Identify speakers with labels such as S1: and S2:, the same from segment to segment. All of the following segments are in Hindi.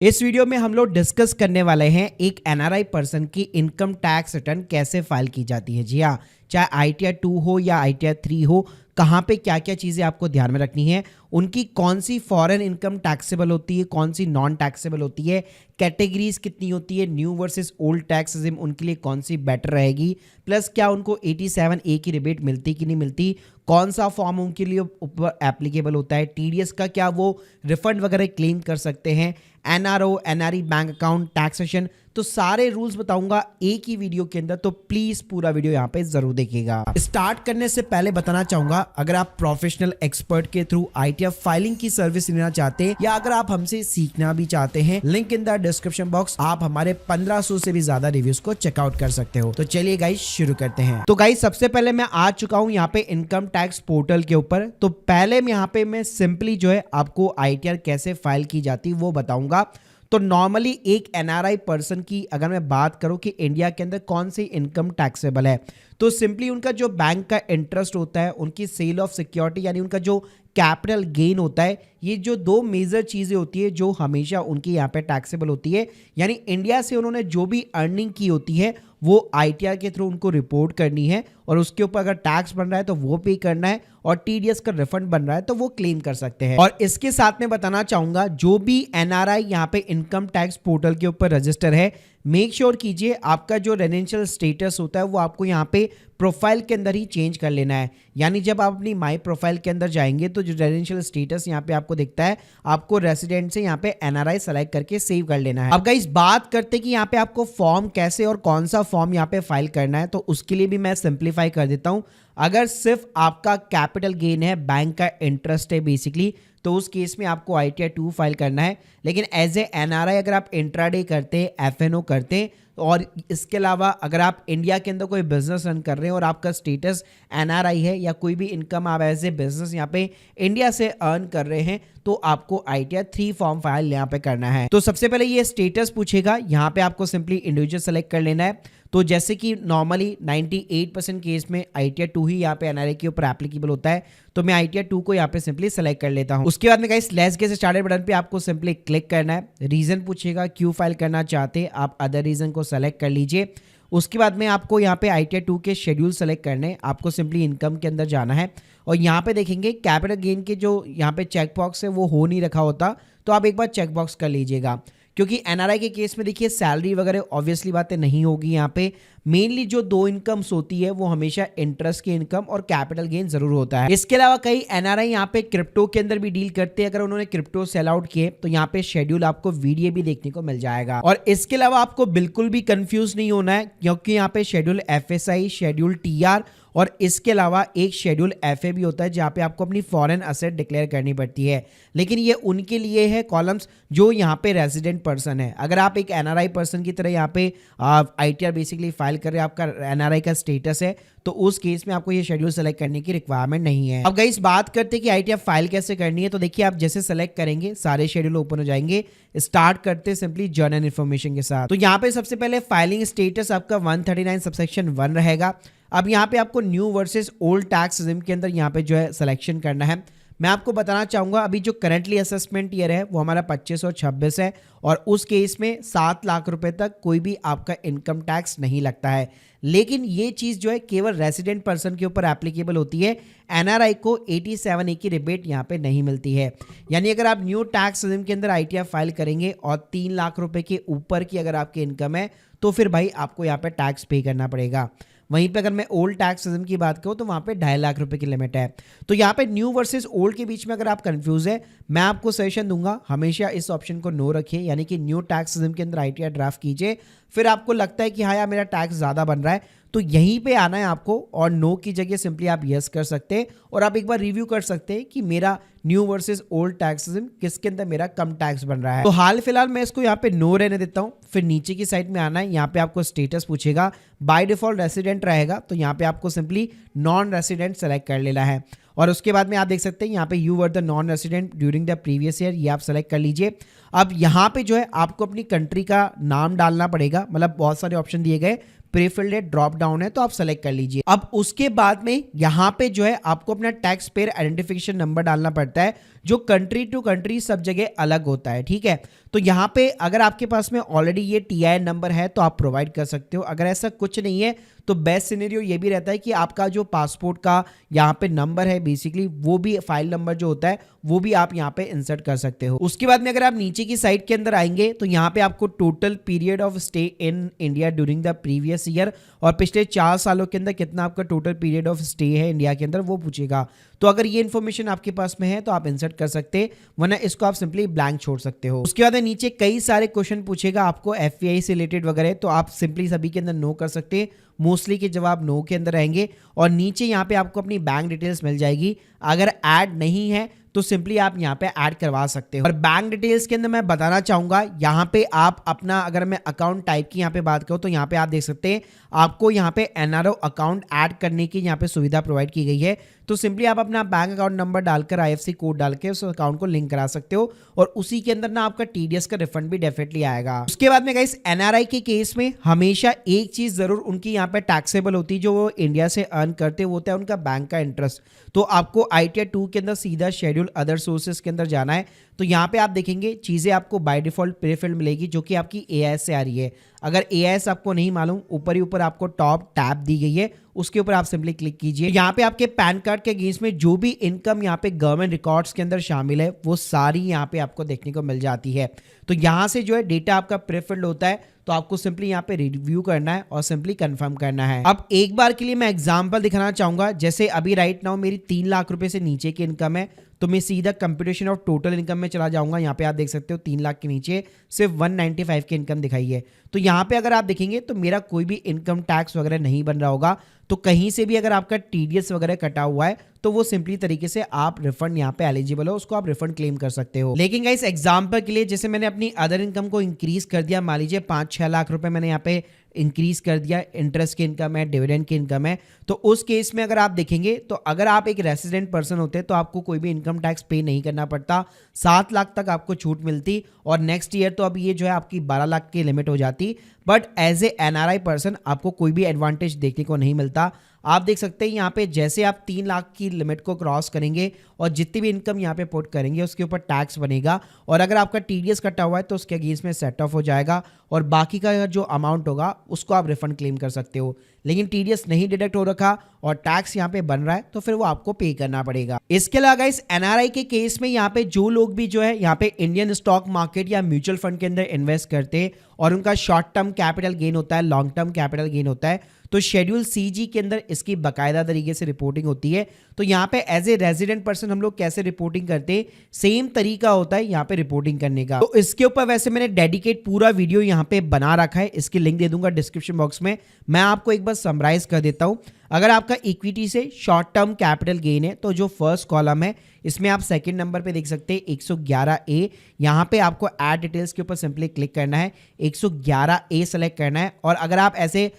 S1: इस वीडियो में हम लोग डिस्कस करने वाले हैं एक एनआरआई पर्सन की इनकम टैक्स रिटर्न कैसे फाइल की जाती है। जी हाँ, चाहे आईटीआर 2 हो या आईटीआर 3 हो, कहाँ पे क्या क्या चीज़ें आपको ध्यान में रखनी है, उनकी कौन सी फॉरेन इनकम टैक्सेबल होती है, कौन सी नॉन टैक्सेबल होती है, कैटेगरीज कितनी होती है, new versus old tax regime उनके लिए कौन सी बेटर रहेगी, प्लस क्या उनको 87A की रिबेट मिलती कि नहीं मिलती, कौन सा फॉर्म उनके लिए ऊपर एप्लीकेबल होता है, टीडीएस का क्या वो रिफंड वगैरह क्लेम कर सकते हैं, NRO NRE bank account taxation, तो सारे रूल्स बताऊंगा एक ही वीडियो के अंदर। तो प्लीज पूरा वीडियो यहाँ पे जरूर देखिएगा। स्टार्ट करने से पहले बताना चाहूंगा, अगर आप प्रोफेशनल एक्सपर्ट के थ्रू आईटीआर फाइलिंग की सर्विस लेना चाहते हैं या अगर आप हमसे सीखना भी चाहते हैं, link in the description box. आप हमारे 1500 से भी ज्यादा रिव्यूज को चेकआउट कर सकते हो। तो चलिए गाइस शुरू करते हैं। तो गाइस सबसे पहले मैं आ चुका हूँ यहाँ पे इनकम टैक्स पोर्टल के ऊपर। तो पहले यहाँ पे मैं सिंपली जो है आपको आईटीआर कैसे फाइल की जाती है वो बताऊंगा। तो नॉर्मली एक एनआरआई पर्सन की अगर मैं बात करूं कि इंडिया के अंदर कौन सी इनकम टैक्सेबल है, तो सिंपली उनका जो बैंक का इंटरेस्ट होता है, उनकी सेल ऑफ सिक्योरिटी यानी उनका जो कैपिटल गेन होता है, ये जो दो मेजर चीज़ें होती है जो हमेशा उनकी यहाँ पे टैक्सेबल होती है। यानी इंडिया से उन्होंने जो भी अर्निंग की होती है वो आईटीआर के थ्रू उनको रिपोर्ट करनी है और उसके ऊपर अगर टैक्स बन रहा है तो वो पे करना है और टीडीएस का रिफंड बन रहा है तो वो क्लेम कर सकते हैं। और इसके साथ में बताना चाहूंगा, जो भी एनआरआई यहाँ पे इनकम टैक्स पोर्टल के ऊपर रजिस्टर है, मेक श्योर कीजिए आपका जो रेजिडेंशियल स्टेटस होता है वो आपको यहाँ पे प्रोफाइल के अंदर ही चेंज कर लेना है। यानी जब आप अपनी माई प्रोफाइल के अंदर जाएंगे तो जो रेजिडेंशियल स्टेटस यहाँ पे आपको दिखता है, आपको रेसिडेंट से यहाँ पे एनआरआई सेलेक्ट करके सेव कर लेना है। अब गाइस बात करते हैं कि यहाँ पे आपको फॉर्म कैसे और कौन सा फॉर्म यहाँ पे फाइल करना है, तो उसके लिए भी मैं सिंप्लीफाई कर देता हूँ। अगर सिर्फ आपका कैपिटल गेन है, बैंक का इंटरेस्ट है बेसिकली, तो उस केस में आपको आईटीआर 2 फाइल करना है। लेकिन एज ए एनआरआई अगर आप इंट्राडे करते हैं, एफएनओ करते हैं और इसके अलावा अगर आप इंडिया के अंदर कोई बिजनेस रन कर रहे हैं और आपका स्टेटस एनआरआई है या कोई भी इनकम आप एज ए बिजनेस यहाँ पे इंडिया से अर्न कर रहे हैं, तो आपको आईटीआर 3 फॉर्म फाइल यहाँ पे करना है। तो सबसे पहले ये स्टेटस पूछेगा, यहाँ पे आपको सिंपली इंडिविजुअल सेलेक्ट कर लेना है। तो जैसे कि नॉर्मली 98% केस में आईटीआर 2 ही यहाँ पे एनआरआई के ऊपर एप्लीकेबल होता है, तो मैं आईटीआर 2 को यहाँ पे सिंपली सेलेक्ट कर लेता हूँ। उसके बाद में guys let's get started button पे आपको सिंपली क्लिक करना है। रीजन पूछेगा, क्यों फाइल करना चाहते हैं, आप अदर रीजन को सेलेक्ट कर लीजिए। उसके बाद में आपको यहाँ पे आईटीआर 2 के शेड्यूल सेलेक्ट करने, आपको सिंपली इनकम के अंदर जाना है और यहाँ पे देखेंगे कैपिटल गेन के जो यहाँ पे चेक बॉक्स है वो हो नहीं रखा होता, तो आप एक बार चेक बॉक्स कर लीजिएगा। क्योंकि एनआरआई के केस में देखिए सैलरी वगैरह ऑब्वियसली बातें नहीं होगी। यहाँ पे मेनली जो दो इनकम्स होती है वो हमेशा इंटरेस्ट की इनकम और कैपिटल गेन जरूर होता है। इसके अलावा कई एनआरआई यहाँ पे क्रिप्टो के अंदर भी डील करते हैं। अगर उन्होंने क्रिप्टो सेल आउट किए तो यहाँ पे शेड्यूल आपको वीडियो भी देखने को मिल जाएगा। और इसके अलावा आपको बिल्कुल भी कंफ्यूज नहीं होना है, क्योंकि यहाँ पे शेड्यूल एफएसआई, शेड्यूल टीआर और इसके अलावा एक शेड्यूल एफए भी होता है जहाँ पे आपको अपनी फॉरेन असेट डिक्लेयर करनी पड़ती है। लेकिन ये उनके लिए है कॉलम्स जो यहाँ पे रेजिडेंट पर्सन है। अगर आप एक एनआरआई पर्सन की तरह यहाँ पे आईटीआर बेसिकली फाइल कर रहे हैं, आपका एनआरआई का स्टेटस है, तो उस केस में आपको ये शेड्यूल सेलेक्ट करने की रिक्वायरमेंट नहीं है। अब गाइस बात करते हैं कि आईटीआर फाइल कैसे करनी है। तो देखिए आप जैसे सेलेक्ट करेंगे सारे शेड्यूल ओपन हो जाएंगे। स्टार्ट करते सिंपली जर्नल इन्फॉर्मेशन के साथ। तो यहाँ पे सबसे पहले फाइलिंग स्टेटस आपका 139 सबसेक्शन 1 रहेगा। अब यहाँ पे आपको new versus old tax regime के अंदर यहाँ पे जो है सिलेक्शन करना है। मैं आपको बताना चाहूँगा, अभी जो करंटली असेसमेंट ईयर है वो हमारा 2526 है और उस केस में 7 लाख रुपए तक कोई भी आपका इनकम टैक्स नहीं लगता है। लेकिन ये चीज़ जो है केवल रेसिडेंट पर्सन के ऊपर एप्लीकेबल होती है। एनआरआई को 87A की रिबेट यहाँ पे नहीं मिलती है। यानी अगर आप न्यू टैक्स रिजिम के अंदर आईटीआर फाइल करेंगे और 3 लाख रुपए के ऊपर की अगर आपकी इनकम है तो फिर भाई आपको यहाँ पे टैक्स पे करना पड़ेगा। वहीं पे अगर मैं ओल्ड टैक्स रिजिम की बात करूँ तो वहाँ पे 2.5 लाख रुपए की लिमिट है। तो यहाँ पे न्यू वर्सेस ओल्ड के बीच में अगर आप कंफ्यूज है, मैं आपको सजेशन दूंगा हमेशा इस ऑप्शन को नो रखिए, यानी कि न्यू टैक्स रिजिम के अंदर आईटीआर ड्राफ्ट कीजिए। फिर आपको लगता है कि हाँ यार मेरा टैक्स ज़्यादा बन रहा है, तो यहीं पे आना है आपको और नो की जगह सिंपली आप यस कर सकते हैं और आप एक बार रिव्यू कर सकते हैं कि मेरा new versus old tax regime किसके अंदर मेरा कम टैक्स बन रहा है। तो हाल फिलहाल मैं इसको यहाँ पे नो रहने देता हूँ। फिर नीचे की साइड में आना है, यहाँ पे आपको स्टेटस पूछेगा, बाय डिफॉल्ट रेसिडेंट रहेगा, तो यहाँ पे आपको सिंपली नॉन रेसिडेंट सेलेक्ट कर लेना है। और उसके बाद में आप देख सकते हैं यहाँ पे you were the non resident during the previous year, ये आप सेलेक्ट कर लीजिए। अब यहाँ पे जो है आपको अपनी कंट्री का नाम डालना पड़ेगा, मतलब बहुत सारे ऑप्शन दिए गए, प्रीफिल्ड है, ड्रॉप डाउन है, तो आप सेलेक्ट कर लीजिए। अब उसके बाद में यहाँ पे जो है आपको अपना टैक्स पेयर आइडेंटिफिकेशन नंबर डालना पड़ता है, जो कंट्री टू कंट्री सब जगह अलग होता है, ठीक है। तो यहाँ पे अगर आपके पास में ऑलरेडी ये TIN नंबर है तो आप प्रोवाइड कर सकते हो। अगर ऐसा कुछ नहीं है तो बेस्ट सिनेरियो ये भी रहता है कि आपका जो पासपोर्ट का यहाँ पे नंबर है बेसिकली वो भी फाइल नंबर जो होता है वो भी आप यहाँ पे इंसर्ट कर सकते हो। उसके बाद में अगर आप नीचे की साइड के अंदर आएंगे तो यहाँ पे आपको total period of stay in India during the previous year और पिछले 4 सालों के अंदर कितना आपका टोटल पीरियड ऑफ स्टे है इंडिया के अंदर वो पूछेगा। तो अगर ये इन्फॉर्मेशन आपके पास में है तो आप इंसर्ट कर सकते हैं, वरना इसको आप सिंपली ब्लैंक छोड़ सकते हो। उसके बाद नीचे कई सारे क्वेश्चन पूछेगा आपको FPI से रिलेटेड वगैरह, तो आप सिंपली सभी के अंदर नो कर सकते हैं। मोस्टली के जवाब नो के अंदर रहेंगे और नीचे यहाँ पे आपको अपनी बैंक डिटेल्स मिल जाएगी। अगर ऐड नहीं है तो सिंपली आप यहाँ पे ऐड करवा सकते हो। और बैंक डिटेल्स के अंदर मैं बताना चाहूंगा यहाँ पे आप अपना, अगर मैं अकाउंट टाइप की यहाँ पे बात करूँ तो यहाँ पे आप देख सकते हैं आपको यहाँ पे NRO अकाउंट ऐड करने की यहाँ पे सुविधा प्रोवाइड की गई है। तो सिंपली आप अपना बैंक अकाउंट नंबर डालकर IFSC कोड डाल के उस अकाउंट को लिंक करा सकते हो और उसी के अंदर ना आपका TDS का रिफंड भी डेफिनेटली आएगा। उसके बाद में गाइस NRI के केस में हमेशा एक चीज जरूर उनकी यहाँ पे टैक्सेबल होती है, जो वो इंडिया से अर्न करते होता है उनका बैंक का इंटरेस्ट। तो आपको ITR 2 के अंदर सीधा शेड्यूल अदर सोर्सेज के अंदर जाना है। तो यहाँ पे आप देखेंगे चीजें आपको बाय डिफॉल्ट प्रीफिल्ड मिलेगी जो कि आपकी AIS से आ रही है। अगर AIS आपको नहीं मालूम, ऊपर ही ऊपर आपको टॉप टैब दी गई है, उसके ऊपर आप सिंपली क्लिक कीजिए। यहाँ पे आपके पैन कार्ड के अगेंस्ट में जो भी इनकम यहाँ पे गवर्नमेंट रिकॉर्ड्स के अंदर शामिल है वो सारी यहाँ पे आपको देखने को मिल जाती है। तो यहाँ से जो है डेटा आपका प्रीफिल्ड होता है, तो आपको सिंपली यहाँ पे रिव्यू करना है और सिंपली कंफर्म करना है। अब एक बार के लिए मैं एग्जांपल दिखाना चाहूंगा, जैसे अभी राइट नाउ मेरी 3 लाख रुपए से नीचे की इनकम है, तो मैं सीधा कंप्यूटेशन ऑफ टोटल इनकम में चला जाऊंगा। यहाँ पे आप देख सकते हो 3 लाख के नीचे सिर्फ 195 की इनकम दिखाई है। तो यहाँ पे अगर आप देखेंगे तो मेरा कोई भी इनकम टैक्स वगैरह नहीं बन रहा होगा। तो कहीं से भी अगर आपका TDS वगैरह कटा हुआ है तो वो सिंपली तरीके से आप रिफंड यहाँ पे एलिजिबल हो, उसको आप रिफंड क्लेम कर सकते हो। लेकिन गाइस एग्जांपल के लिए जैसे मैंने अपनी अदर इनकम को इंक्रीज कर दिया, मान लीजिए 5-6 लाख रुपए मैंने यहाँ पे इंक्रीज कर दिया, इंटरेस्ट की इनकम है, डिविडेंड की इनकम है, तो उस केस में अगर आप देखेंगे तो अगर आप एक रेसिडेंट पर्सन होते हैं तो आपको कोई भी इनकम टैक्स पे नहीं करना पड़ता, 7 लाख तक आपको छूट मिलती और नेक्स्ट ईयर तो अब ये जो है आपकी 12 लाख की लिमिट हो जाती। But as a NRI person आपको कोई भी एडवांटेज देखने को नहीं मिलता। आप देख सकते हैं यहाँ पे जैसे आप 3 लाख की लिमिट को क्रॉस करेंगे और जितनी भी इनकम यहाँ पे पुट करेंगे उसके ऊपर टैक्स बनेगा और अगर आपका TDS कटा हुआ है तो उसके अगेंस्ट में सेट ऑफ हो जाएगा और बाकी का जो अमाउंट होगा उसको आप रिफंड क्लेम कर सकते हो। लेकिन TDS नहीं डिडक्ट हो रखा और टैक्स यहाँ पे बन रहा है तो फिर वो आपको पे करना पड़ेगा। इसके अलावा इस NRI के केस में यहाँ पे जो लोग भी जो है यहाँ पे इंडियन स्टॉक मार्केट या म्यूचुअल फंड के अंदर इन्वेस्ट करते हैं और उनका शॉर्ट टर्म कैपिटल गेन होता है, लॉन्ग टर्म कैपिटल गेन होता है, तो शेड्यूल CG के अंदर इसकी बाकायदा तरीके से रिपोर्टिंग होती है। तो यहाँ पे एज ए रेजिडेंट पर्सन हम लोग कैसे रिपोर्टिंग करते हैं, सेम तरीका होता है यहाँ पे रिपोर्टिंग करने का। तो इसके ऊपर वैसे मैंने डेडिकेट पूरा वीडियो यहाँ पे बना रखा है, इसकी लिंक दे दूंगा डिस्क्रिप्शन बॉक्स में। मैं आपको एक बार समराइज कर देता हूँ। अगर आपका इक्विटी से शॉर्ट टर्म कैपिटल गेन है तो जो फर्स्ट कॉलम है इसमें आप सेकंड नंबर पे देख सकते हैं 111A। यहाँ पे आपको ऐड डिटेल्स के ऊपर सिंपली क्लिक करना है, 111A सेलेक्ट करना है और अगर आप ऐसे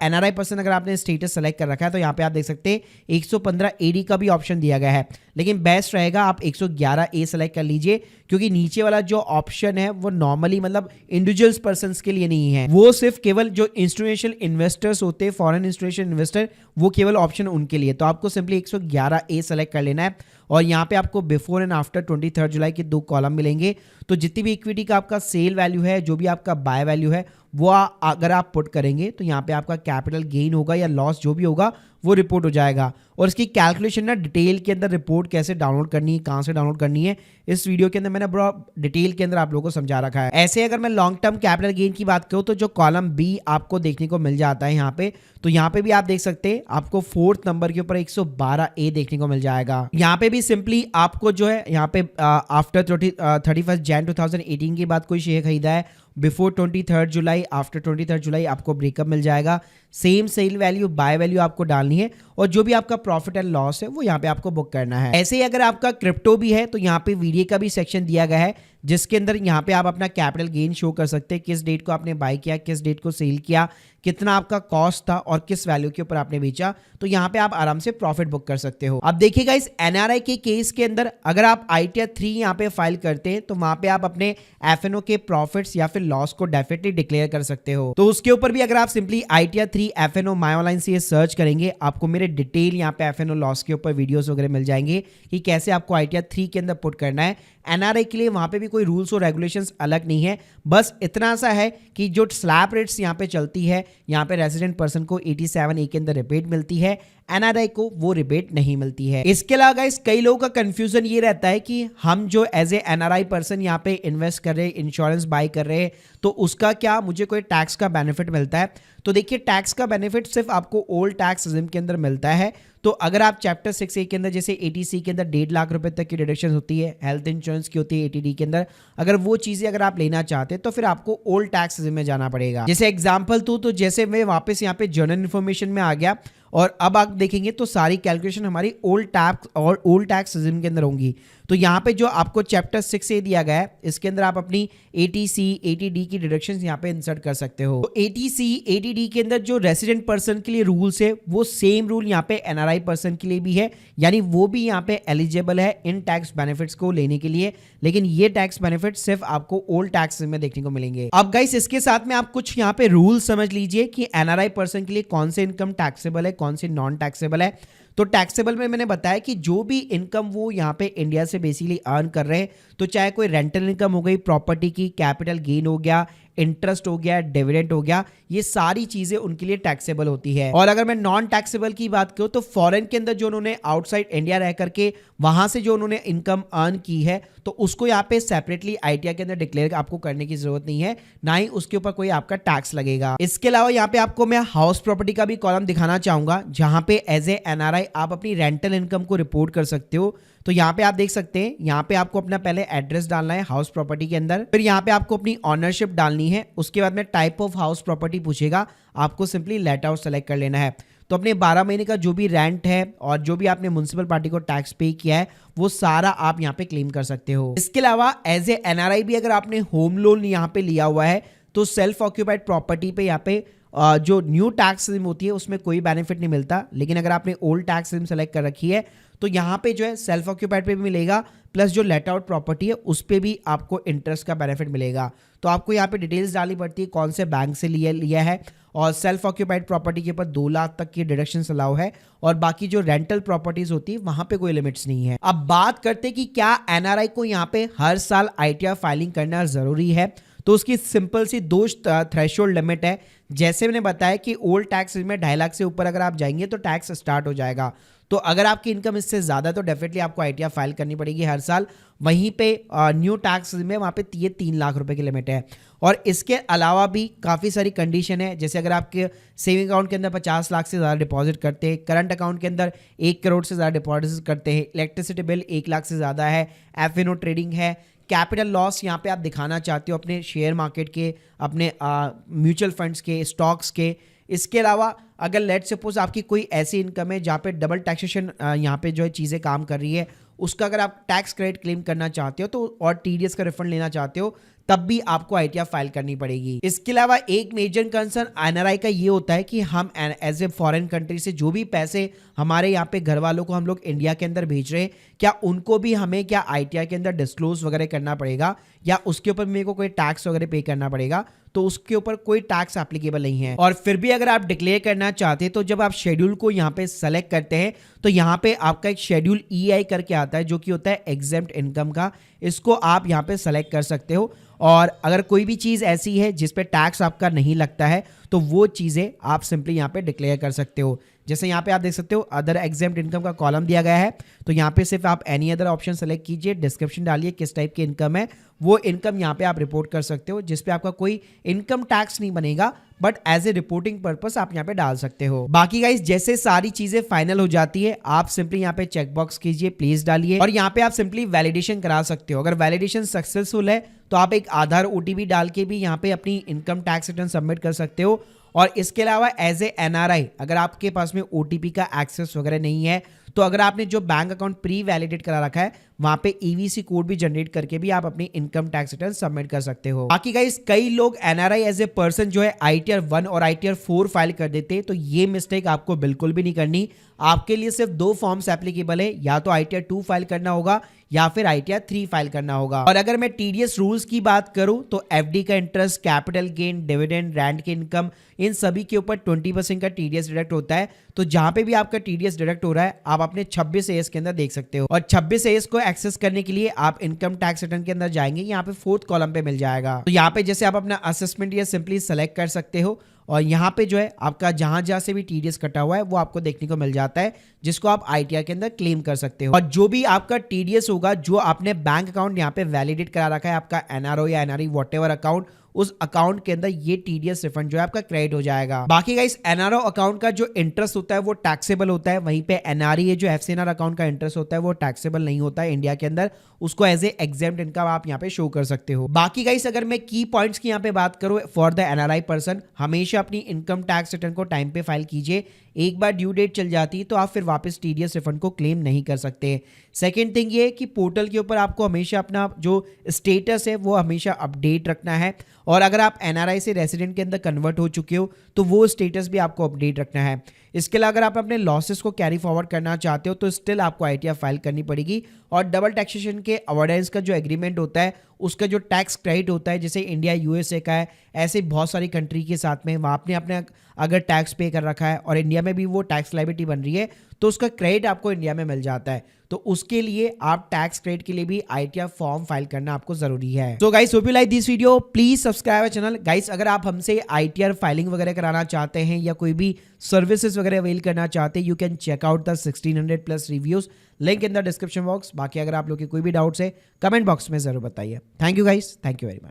S1: NRI पर्सन अगर आपने स्टेटस सेलेक्ट कर रखा है तो यहाँ पे आप देख सकते हैं 115AD का भी ऑप्शन दिया गया है, लेकिन बेस्ट रहेगा आप 111A सेलेक्ट कर लीजिए क्योंकि नीचे वाला जो ऑप्शन है वो नॉर्मली मतलब इंडिविजुअल्स पर्सन के लिए नहीं है, वो सिर्फ केवल जो इंस्टीट्यूशनल इन्वेस्टर्स होते हैं, फॉरेन इंस्टीट्यूशनल इन्वेस्टर, वो केवल ऑप्शन उनके लिए। तो आपको सिंपली 111A सेलेक्ट कर लेना है और यहाँ पे आपको बिफोर एंड आफ्टर 23 जुलाई के 2 कॉलम मिलेंगे। तो जितनी भी इक्विटी का आपका सेल वैल्यू है, जो भी आपका बाय वैल्यू है, वो अगर आप पुट करेंगे तो यहाँ पे आपका कैपिटल गेन होगा या लॉस जो भी होगा वो रिपोर्ट हो जाएगा। और इसकी कैलकुलेशन ना डिटेल के अंदर रिपोर्ट कैसे डाउनलोड करनी है, कहाँ से डाउनलोड करनी है, इस वीडियो के अंदर मैंने बड़ा डिटेल के अंदर आप लोगों को समझा रखा है। ऐसे अगर मैं लॉन्ग टर्म कैपिटल गेन की बात करूँ तो जो कॉलम B आपको देखने को मिल जाता है यहाँ पे, तो यहाँ पे भी आप देख सकते हैं आपको 4th नंबर के ऊपर 112A देखने को मिल जाएगा। यहाँ पे भी सिंपली आपको जो है यहाँ पे आफ्टर 31 जैन 2018 के बाद कोई शेयर खरीदा है बिफोर 23 जुलाई, आफ्टर 23 जुलाई आपको ब्रेकअप मिल जाएगा। Same sale value buy value आपको डालनी है और जो भी आपका प्रॉफिट एंड लॉस है वो यहाँ पे आपको बुक करना है। ऐसे ही अगर आपका क्रिप्टो भी है तो यहाँ पे वीडियो का भी सेक्शन दिया गया है जिसके अंदर यहाँ पे आप अपना कैपिटल गेन शो कर सकते हैं, किस डेट को आपने बाय किया, किस डेट को सेल किया, कितना आपका कॉस्ट था और किस वैल्यू के ऊपर आपने बेचा। तो यहाँ पे आप आराम से प्रॉफिट बुक कर सकते हो। अब देखिएगा इस एनआरआई के केस के अंदर अगर आप ITR 3 यहाँ पे फाइल करते हैं तो वहां पे आप अपने FNO के प्रॉफिट्स या फिर लॉस को डेफिनेटली डिक्लेयर कर सकते हो। तो उसके ऊपर भी अगर आप सिंपली ITR 3 FNO मायऑनलाइन से सर्च करेंगे, आपको मेरे डिटेल यहाँ पे FNO लॉस के ऊपर वीडियोस वगैरह मिल जाएंगे कि कैसे आपको ITR 3 के अंदर पुट करना है। एनआरआई के लिए वहां पे भी कोई रूल्स और रेगुलेशंस अलग नहीं है, बस इतना सा है कि जो स्लैब रेट्स यहाँ पे चलती है, यहाँ पे रेजिडेंट पर्सन को 87A के अंदर रिबेट मिलती है, एनआरआई को वो रिबेट नहीं मिलती है। इसके अलावा गाइस कई लोगों का कंफ्यूजन ये रहता है कि हम जो एज ए एनआरआई पर्सन यहाँ पे इन्वेस्ट कर रहे हैं, इंश्योरेंस बाय कर रहे हैं, तो उसका क्या मुझे कोई टैक्स का बेनिफिट मिलता है? तो देखिए टैक्स का बेनिफिट सिर्फ आपको ओल्ड टैक्स रिजिम के अंदर मिलता है। तो अगर आप चैप्टर 6A के अंदर जैसे ATC के अंदर 1.5 लाख रुपए तक की डिडक्शन होती है, हेल्थ इंश्योरेंस की होती है ATD के अंदर, अगर वो चीजें अगर आप लेना चाहते हैं तो फिर आपको ओल्ड टैक्स रिजिम में जाना पड़ेगा। जैसे एग्जांपल तो जैसे मैं वापस यहाँ पे जर्नल इन्फॉर्मेशन में आ गया और अब आप देखेंगे तो सारी कैलकुलेशन हमारी ओल्ड टैक्स रिजिम के अंदर होंगी। तो यहाँ पे जो आपको चैप्टर 6A दिया गया है इसके अंदर आप अपनी ATC ATD की डिडक्शंस यहाँ पे इंसर्ट कर सकते हो। तो ATC ATD के अंदर जो रेसिडेंट पर्सन के लिए रूल्स है वो सेम रूल यहाँ पे NRI पर्सन के लिए भी है, यानी वो भी यहाँ पे एलिजिबल है इन टैक्स बेनिफिट्स को लेने के लिए, लेकिन ये टैक्स बेनिफिट सिर्फ आपको ओल्ड टैक्स में देखने को मिलेंगे। अब गाइस इसके साथ में आप कुछ यहाँ पे रूल समझ लीजिए कि NRI पर्सन के लिए कौन से इनकम टैक्सेबल है, कौन से नॉन टैक्सेबल है। तो टैक्सेबल में मैंने बताया कि जो भी इनकम वो यहाँ पे इंडिया से बेसिकली अर्न कर रहे हैं, तो चाहे कोई रेंटल इनकम हो गई, प्रॉपर्टी की, कैपिटल गेन हो गया, इंटरेस्ट हो गया, डिविडेंड हो गया, ये सारी चीजें उनके लिए टैक्सेबल होती है। और अगर मैं नॉन टैक्सेबल की बात करूं तो फॉरेन के अंदर जो उन्होंने आउटसाइड इंडिया रह करके वहां से जो उन्होंने इनकम अर्न की है तो उसको यहाँ पे सेपरेटली ITR के अंदर डिक्लेयर आपको करने की जरूरत नहीं है, ना ही उसके ऊपर कोई आपका टैक्स लगेगा। इसके अलावा यहाँ पे आपको मैं हाउस प्रॉपर्टी का भी कॉलम दिखाना चाहूंगा जहां पे एज ए NRI आप अपनी रेंटल इनकम को रिपोर्ट कर सकते हो। तो यहाँ पे आप देख सकते हैं, यहाँ पे आपको अपना पहले एड्रेस डालना है हाउस प्रॉपर्टी के अंदर, फिर यहाँ पे आपको अपनी ऑनरशिप डालनी है, उसके बाद में टाइप ऑफ हाउस प्रॉपर्टी पूछेगा, आपको सिंपली लेट आउट सेलेक्ट कर लेना है। तो अपने 12 महीने का जो भी रेंट है और जो भी आपने म्युनिसिपल पार्टी को टैक्स पे किया है वो सारा आप यहाँ पे क्लेम कर सकते हो। इसके अलावा एज ए NRI भी अगर आपने होम लोन यहाँ पे लिया हुआ है तो सेल्फ ऑक्यूपाइड प्रॉपर्टी पे यहाँ पे जो न्यू टैक्स स्कीम होती है उसमें कोई बेनिफिट नहीं मिलता, लेकिन अगर आपने ओल्ड टैक्स स्कीम सेलेक्ट कर रखी है तो यहाँ पे जो है सेल्फ ऑक्यूपाइड पे भी मिलेगा, प्लस जो लेट आउट प्रॉपर्टी है उस पे भी आपको इंटरेस्ट का बेनिफिट मिलेगा। तो आपको यहाँ पे डिटेल्स डालनी पड़ती है कौन से बैंक से लिया है, और सेल्फ ऑक्यूपाइड प्रॉपर्टी के ऊपर 2 लाख तक की डिडक्शन अलाउ है, और बाकी जो रेंटल प्रॉपर्टीज होती है वहां पे कोई लिमिट्स नहीं है। अब बात करते हैं कि क्या NRI को यहाँ पे हर साल ITR फाइलिंग करना जरूरी है, तो उसकी सिंपल सी 2 थ्रेशोल्ड लिमिट है। जैसे मैंने बताया कि ओल्ड टैक्स में 2.5 लाख से ऊपर अगर आप जाएंगे तो टैक्स स्टार्ट हो जाएगा। तो अगर आपकी इनकम इससे ज्यादा तो डेफिनेटली आपको ITR फाइल करनी पड़ेगी हर साल। वहीं पे न्यू टैक्स में वहां पे ये 3 लाख रुपए की लिमिट है। और इसके अलावा भी काफ़ी सारी कंडीशन है, जैसे अगर आपके सेविंग अकाउंट के अंदर 50 लाख से ज़्यादा डिपॉजिट करते हैं, करंट अकाउंट के अंदर 1 करोड़ से ज़्यादा डिपॉजिट करते हैं, इलेक्ट्रिसिटी बिल 1 लाख से ज़्यादा है, FNO ट्रेडिंग है, कैपिटल लॉस यहाँ पे आप दिखाना चाहते हो अपने शेयर मार्केट के, अपने म्यूचुअल फंड्स के, स्टॉक्स के। इसके अलावा अगर लेट सपोज आपकी कोई ऐसी इनकम है जहाँ पे डबल टैक्सेशन यहाँ पे जो है चीज़ें काम कर रही है, उसका अगर आप टैक्स क्रेडिट क्लेम करना चाहते हो तो और TDS का रिफंड लेना चाहते हो तब भी आपको ITR फाइल करनी पड़ेगी। इसके अलावा एक मेजर कंसर्न NRI का ये होता है कि हम एज ए फॉरेन कंट्री से जो भी पैसे हमारे यहाँ पे घर वालों को हम लोग इंडिया के अंदर भेज रहे हैं, क्या उनको भी हमें क्या ITR के अंदर डिस्क्लोज वगैरह करना पड़ेगा, या उसके ऊपर मेरे को कोई टैक्स वगैरह पे करना पड़ेगा? तो उसके ऊपर कोई टैक्स एप्लीकेबल नहीं है। और फिर भी अगर आप डिक्लेयर करना चाहते हैं तो जब आप शेड्यूल को यहाँ पे सेलेक्ट करते हैं तो यहाँ पे आपका एक शेड्यूल EI करके आता है जो कि होता है एग्जेम्प्ट इनकम का, इसको आप यहाँ पे सेलेक्ट कर सकते हो। और अगर कोई भी चीज़ ऐसी है जिस पे टैक्स आपका नहीं लगता है तो वो चीज़ें आप सिंपली यहाँ पे डिक्लेयर कर सकते हो। जैसे यहाँ पे आप देख सकते हो अदर एग्जेम्प्ट इनकम का कॉलम दिया गया है, तो यहाँ पे सिर्फ आप एनी अदर ऑप्शन सेलेक्ट कीजिए, डिस्क्रिप्शन डालिए किस टाइप की इनकम है, वो इनकम यहाँ पे आप रिपोर्ट कर सकते हो जिसपे आपका कोई इनकम टैक्स नहीं बनेगा, but as a reporting purpose आप यहाँ पे डाल सकते हो। बाकी गाइस जैसे सारी चीजें फाइनल हो जाती है आप सिंपली यहाँ पे चेकबॉक्स कीजिए, प्लीज डालिए, और यहाँ पे आप सिंपली वैलिडेशन करा सकते हो। अगर वैलिडेशन सक्सेसफुल है तो आप एक आधार OTP डाल के भी यहाँ पे अपनी इनकम टैक्स रिटर्न सबमिट कर सकते हो। और इसके अलावा एज ए NRI अगर आपके पास में OTP का एक्सेस वगैरह नहीं है तो अगर आपने जो बैंक अकाउंट प्री वैलिडेट करा रखा है वहां पे ईवीसी कोड भी जनरेट करके भी आप अपनी इनकम टैक्स रिटर्न सबमिट कर सकते हो। बाकी गाइस कई लोग एनआरआई एज ए पर्सन जो है आईटीआर 1 और आईटीआर 4 फाइल कर देते हैं, तो ये मिस्टेक आपको बिल्कुल भी नहीं करनी। आपके लिए सिर्फ 2 फॉर्म्स एप्लीकेबल है, या तो आईटीआर 2 फाइल करना होगा या फिर आईटीआर 3 फाइल करना होगा। और अगर मैं टीडीएस रूल्स की बात करूं तो एफडी का interest, capital gain, dividend, rent की इनकम, इन सभी के ऊपर 20% का टीडीएस डिडक्ट होता है। तो जहां पे भी आपका टीडीएस डिडक्ट हो रहा है आप अपने 26 एएस के अंदर देख सकते हो। और 26 एएस को एक्सेस करने के लिए आप इनकम टैक्स रिटर्न के अंदर जाएंगे, यहाँ पे 4th कॉलम पे मिल जाएगा। तो यहाँ पे जैसे आप अपना असेसमेंट या सिंपली सेलेक्ट कर सकते हो और यहाँ पे जो है आपका जहां जहां से भी टीडीएस कटा हुआ है वो आपको देखने को मिल जाता है, जिसको आप आईटीआर के अंदर क्लेम कर सकते हो। और जो भी आपका टीडीएस होगा, जो आपने बैंक अकाउंट यहाँ पे वैलिडेट करा रखा है, आपका एनआरओ या एनआरई व्हाटएवर अकाउंट, उस अकाउंट के अंदर ये टीडीएस रिफंड जो है आपका क्रेडिट हो जाएगा। बाकी गाइस एनआरओ अकाउंट का जो इंटरेस्ट होता है वो टैक्सेबल होता है, वहीं पे एनआरई जो एफसीएनआर अकाउंट का इंटरेस्ट होता है वो टैक्सेबल नहीं होता है इंडिया के अंदर, उसको एज ए एग्जेम्प्ट इनकम आप यहाँ पे शो कर सकते हो। बाकी गाइस अगर मैं की पॉइंट्स की यहाँ पे बात करूं फॉर द एनआरआई पर्सन, हमेशा अपनी इनकम टैक्स रिटर्न को टाइम पे फाइल कीजिए। एक बार ड्यू डेट चल जाती है तो आप फिर वापस टीडीएस रिफंड को क्लेम नहीं कर सकते। सेकेंड थिंग ये कि पोर्टल के ऊपर आपको हमेशा अपना जो स्टेटस है वो हमेशा अपडेट रखना है, और अगर आप एनआरआई से रेसिडेंट के अंदर कन्वर्ट हो चुके हो तो वो स्टेटस भी आपको अपडेट रखना है। इसके अलावा अगर आप अपने लॉसेस को कैरी फॉरवर्ड करना चाहते हो तो स्टिल आपको आईटीआर फाइल करनी पड़ेगी। और डबल टैक्सेशन के अवॉइडेंस का जो एग्रीमेंट होता है उसका जो टैक्स क्रेडिट होता है, जैसे इंडिया यूएसए का है, ऐसे बहुत सारी कंट्री के साथ में वहाँ आपने अपने अगर टैक्स पे कर रखा है और इंडिया में भी वो टैक्स लायबिलिटी बन रही है तो उसका क्रेडिट आपको इंडिया में मिल जाता है। तो उसके लिए आप टैक्स क्रेडिट के लिए भी आईटीआर फॉर्म फाइल करना आपको जरूरी है। तो guys hope you like this video, please subscribe channel. Guys अगर आप हमसे आईटीआर फाइलिंग वगैरह कराना चाहते हैं या कोई भी सर्विसेज वगैरह अवेल करना चाहते हैं, you can check out the 1600+ reviews, link in the description box. बाकी अगर आप लोग के कोई भी डाउट्स है कमेंट बॉक्स में जरूर बताइए। Thank you guys, thank you very much.